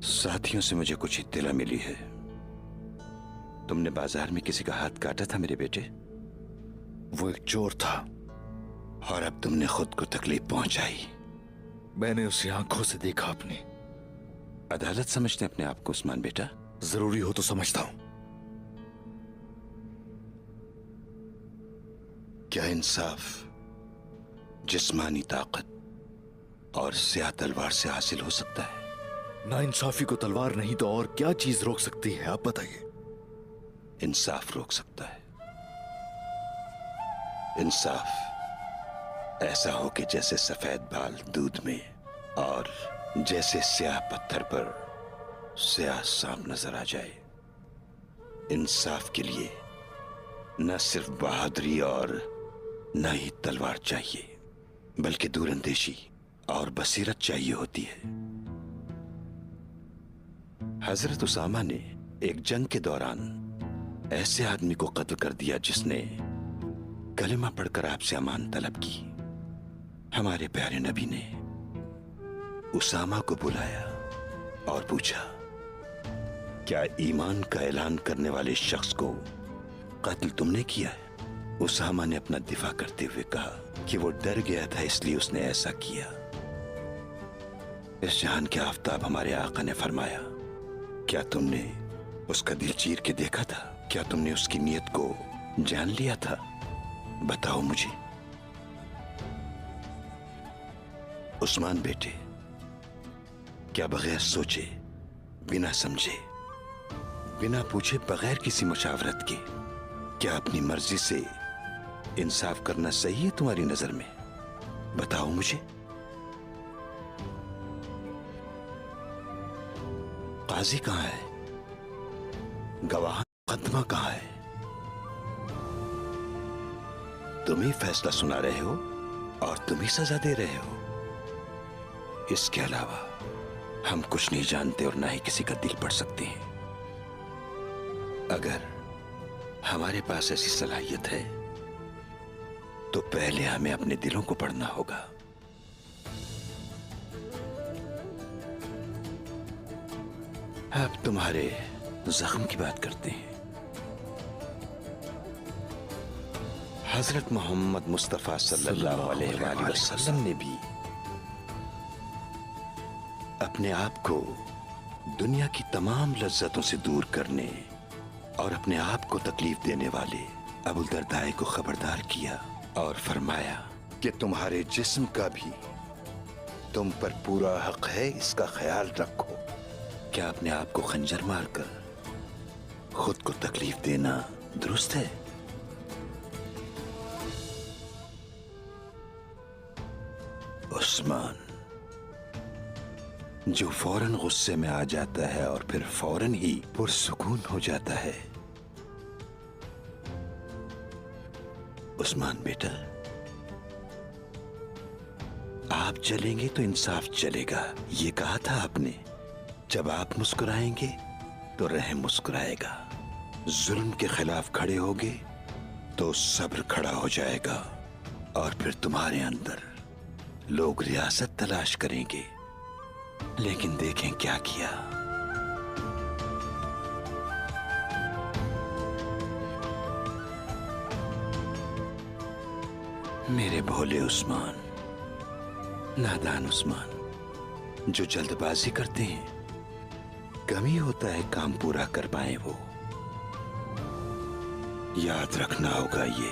साथियों से मुझे कुछ इत्तला मिली है। तुमने बाजार में किसी का हाथ काटा था मेरे बेटे। वो एक चोर था और अब तुमने खुद को तकलीफ पहुंचाई। मैंने उसे आंखों से देखा अपनी। अदालत समझते अपने आप को उस्मान बेटा? जरूरी हो तो समझता हूं। क्या इंसाफ जिस्मानी ताकत और स्याह तलवार से हासिल हो सकता है? नाइंसाफी को तलवार नहीं तो और क्या चीज रोक सकती है, आप बताइए। इंसाफ रोक सकता है। इंसाफ ऐसा हो कि जैसे सफेद बाल दूध में और जैसे स्याह पत्थर पर स्याह सांप नजर आ जाए। इंसाफ के लिए न सिर्फ बहादुरी और न ही तलवार चाहिए, बल्कि दूरंदेशी और बसीरत चाहिए होती है। हजरत उसामा ने एक जंग के दौरान ऐसे आदमी को कत्ल कर दिया जिसने कलिमा पढ़कर आपसे अमान तलब की। हमारे प्यारे नबी ने उसामा को बुलाया और पूछा, क्या ईमान का ऐलान करने वाले शख्स को कत्ल तुमने किया है? उसामा ने अपना दिफा करते हुए कहा कि वो डर गया था इसलिए उसने ऐसा किया। इस जहान के आफताब हमारे आका ने फरमाया, क्या तुमने उसका दिल चीर के देखा था? क्या तुमने उसकी नीयत को जान लिया था? बताओ मुझे। उस्मान बेटे, क्या बगैर सोचे, बिना समझे, बिना पूछे, बगैर किसी मशावरत के, क्या अपनी मर्जी से इंसाफ करना सही है तुम्हारी नजर में? बताओ मुझे। काजी कहां है? गवाह मुकद्दमा कहां है? तुम ही फैसला सुना रहे हो और तुम ही सजा दे रहे हो। इसके अलावा हम कुछ नहीं जानते और ना ही किसी का दिल पढ़ सकते हैं। अगर हमारे पास ऐसी सलाहियत है तो पहले हमें अपने दिलों को पढ़ना होगा। अब तुम्हारे जख्म की बात करते हैं। हजरत मोहम्मद मुस्तफा सल्लल्लाहु अलैहि वसल्लम ने भी अपने आप को दुनिया की तमाम लज्जतों से दूर करने और अपने आप को तकलीफ देने वाले अबू दरदाए को खबरदार किया और फरमाया कि तुम्हारे जिस्म का भी तुम पर पूरा हक है, इसका ख्याल रखो। क्या अपने आप को खंजर मारकर खुद को तकलीफ देना दुरुस्त है? उस्मान, जो फौरन गुस्से में आ जाता है और फिर फौरन ही पुरसुकून हो जाता है। उस्मान बेटा, आप चलेंगे तो इंसाफ चलेगा, ये कहा था आपने। जब आप मुस्कुराएंगे तो रहम मुस्कुराएगा। जुल्म के खिलाफ खड़े होगे तो सब्र खड़ा हो जाएगा और फिर तुम्हारे अंदर लोग रियासत तलाश करेंगे। लेकिन देखें क्या किया। मेरे भोले उस्मान, नादान उस्मान, जो जल्दबाजी करते हैं, कम ही होता है काम पूरा कर पाए वो। याद रखना होगा ये।